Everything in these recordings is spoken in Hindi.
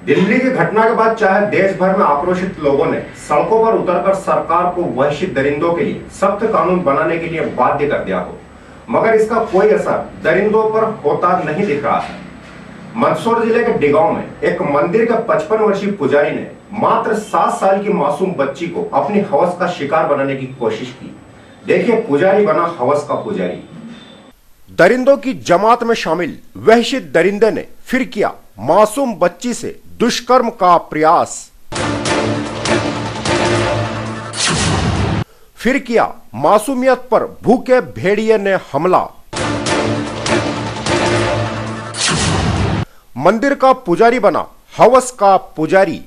दिल्ली की घटना के बाद चाहे देश भर में आक्रोशित लोगों ने सड़कों पर उतरकर सरकार को वहशी दरिंदों के लिए सख्त कानून बनाने के लिए बाध्य कर दिया हो, मगर इसका कोई असर दरिंदों पर होता नहीं दिख रहा है। मंदसौर जिले के डिगांव में एक मंदिर के 55 वर्षीय पुजारी ने मात्र 7 साल की मासूम बच्ची को अपनी हवस का शिकार बनाने की कोशिश की। देखिए, पुजारी बना हवस का पुजारी। दरिंदों की जमात में शामिल वहशी दरिंदे ने फिर किया मासूम बच्ची से दुष्कर्म का प्रयास। फिर किया मासूमियत पर भूखे भेड़िए ने हमला। मंदिर का पुजारी बना हवस का पुजारी।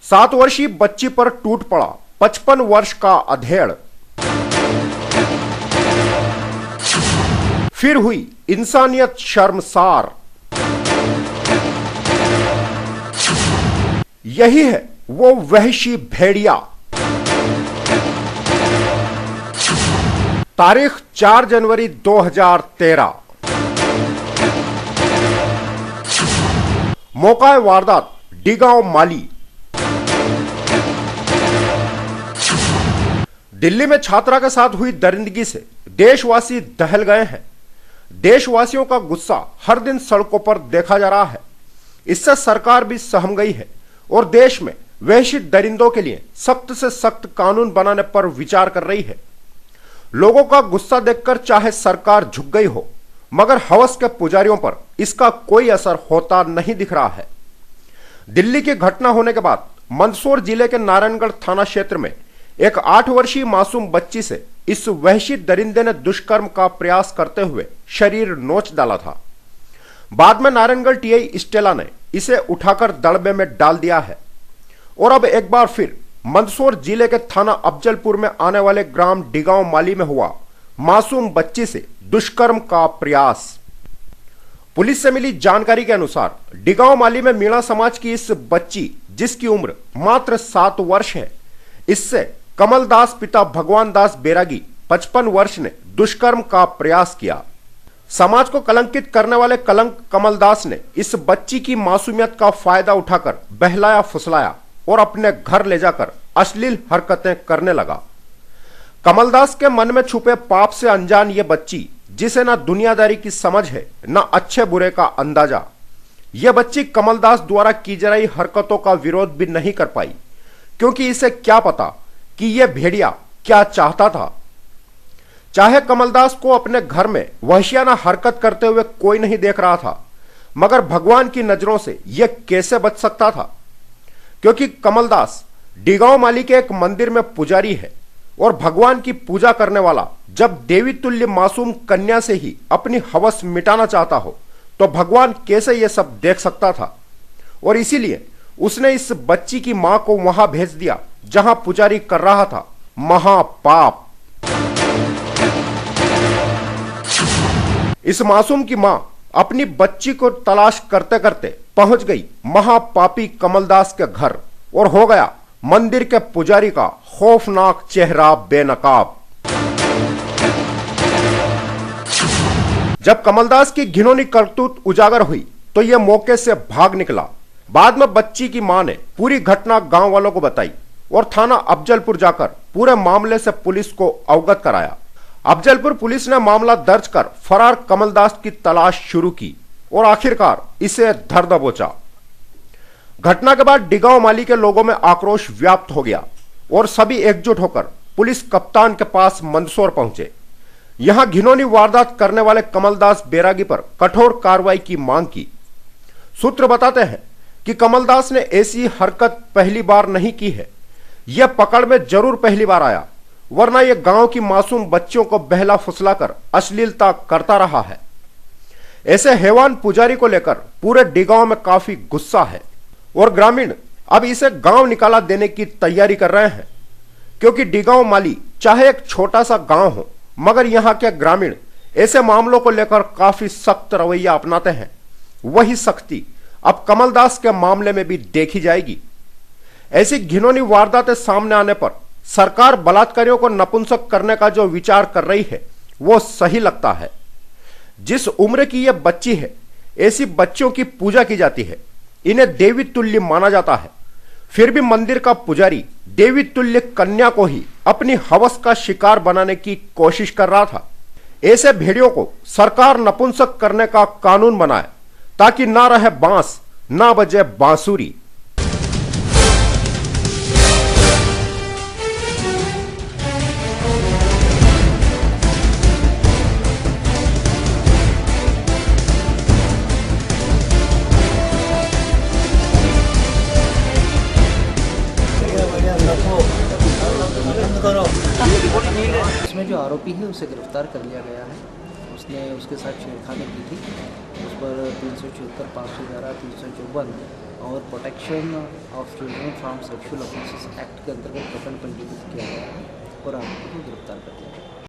सात वर्षीय बच्ची पर टूट पड़ा 55 वर्ष का अधेड़। फिर हुई इंसानियत शर्मसार। यही है वो वहशी भेड़िया। तारीख 4 जनवरी 2013। मौका वारदात डिगांव माली। दिल्ली में छात्रा के साथ हुई दरिंदगी से देशवासी दहल गए हैं। देशवासियों का गुस्सा हर दिन सड़कों पर देखा जा रहा है। इससे सरकार भी सहम गई है और देश में वहशी दरिंदों के लिए सख्त से सख्त कानून बनाने पर विचार कर रही है। लोगों का गुस्सा देखकर चाहे सरकार झुक गई हो, मगर हवस के पुजारियों पर इसका कोई असर होता नहीं दिख रहा है। दिल्ली की घटना होने के बाद मंदसौर जिले के नारायणगढ़ थाना क्षेत्र में एक 8 वर्षीय मासूम बच्ची से इस वहशी दरिंदे ने दुष्कर्म का प्रयास करते हुए शरीर नोच डाला था। बाद में नारायणगढ़ टीआई स्टेला ने इसे उठाकर दड़बे में डाल दिया है और अब एक बार फिर मंदसौर जिले के थाना अफजलपुर में आने वाले ग्राम डिगांव माली में हुआ मासूम बच्ची से दुष्कर्म का प्रयास। पुलिस से मिली जानकारी के अनुसार डिगांव माली में मीणा समाज की इस बच्ची, जिसकी उम्र मात्र 7 वर्ष है, इससे कमलदास पिता भगवान दास बैरागी 55 वर्ष ने दुष्कर्म का प्रयास किया। समाज को कलंकित करने वाले कलंक कमलदास ने इस बच्ची की मासूमियत का फायदा उठाकर बहलाया फुसलाया और अपने घर ले जाकर अश्लील हरकतें करने लगा। कमलदास के मन में छुपे पाप से अनजान ये बच्ची, जिसे ना दुनियादारी की समझ है ना अच्छे बुरे का अंदाजा, यह बच्ची कमलदास द्वारा की जा रही हरकतों का विरोध भी नहीं कर पाई, क्योंकि इसे क्या पता कि यह भेड़िया क्या चाहता था। चाहे कमलदास को अपने घर में वहशियाना हरकत करते हुए कोई नहीं देख रहा था, मगर भगवान की नजरों से यह कैसे बच सकता था, क्योंकि कमलदास डिगांव माली के एक मंदिर में पुजारी है और भगवान की पूजा करने वाला जब देवी तुल्य मासूम कन्या से ही अपनी हवस मिटाना चाहता हो तो भगवान कैसे यह सब देख सकता था। और इसीलिए उसने इस बच्ची की मां को वहां भेज दिया जहां पुजारी कर रहा था महापाप। इस मासूम की मां अपनी बच्ची को तलाश करते करते पहुंच गई महापापी कमलदास के घर और हो गया मंदिर के पुजारी का खौफनाक चेहरा बेनकाब। जब कमलदास की घिनौनी करतूत उजागर हुई तो यह मौके से भाग निकला। बाद में बच्ची की मां ने पूरी घटना गांव वालों को बताई और थाना अफजलपुर जाकर पूरे मामले से पुलिस को अवगत कराया। अफजलपुर पुलिस ने मामला दर्ज कर फरार कमलदास की तलाश शुरू की और आखिरकार इसे धर दबोचा। घटना के बाद डिगांव माली के लोगों में आक्रोश व्याप्त हो गया और सभी एकजुट होकर पुलिस कप्तान के पास मंदसौर पहुंचे। यहां घिनौनी वारदात करने वाले कमलदास बैरागी पर कठोर कार्रवाई की मांग की। सूत्र बताते हैं कि कमलदास ने ऐसी हरकत पहली बार नहीं की है, यह पकड़ में जरूर पहली बार आया, वरना यह गांव की मासूम बच्चियों को बहला फुसलाकर अश्लीलता करता रहा है। ऐसे हैवान पुजारी को लेकर पूरे डिगांव में काफी गुस्सा है और ग्रामीण अब इसे गांव निकाला देने की तैयारी कर रहे हैं, क्योंकि डिगांव माली चाहे एक छोटा सा गांव हो, मगर यहां के ग्रामीण ऐसे मामलों को लेकर काफी सख्त रवैया अपनाते हैं। वही सख्ती अब कमलदास के मामले में भी देखी जाएगी। ऐसी घिनौनी वारदातें सामने आने पर सरकार बलात्कारियों को नपुंसक करने का जो विचार कर रही है वो सही लगता है। जिस उम्र की यह बच्ची है, ऐसी बच्चियों की पूजा की जाती है, इन्हें देवी तुल्य माना जाता है। फिर भी मंदिर का पुजारी देवी तुल्य कन्या को ही अपनी हवस का शिकार बनाने की कोशिश कर रहा था। ऐसे भेड़ियों को सरकार नपुंसक करने का कानून बनाए ताकि ना रहे बांस, ना बजे बांसुरी। इसमें जो आरोपी है उसे गिरफ्तार कर लिया गया है। उसने उसके साथ छेड़खानी की थी। उस पर 376, 511, 354 और protection of children from sexual offences act के अंतर्गत प्रकरण पंजीकृत किया गया है और आरोपी को गिरफ्तार कर लिया गया है।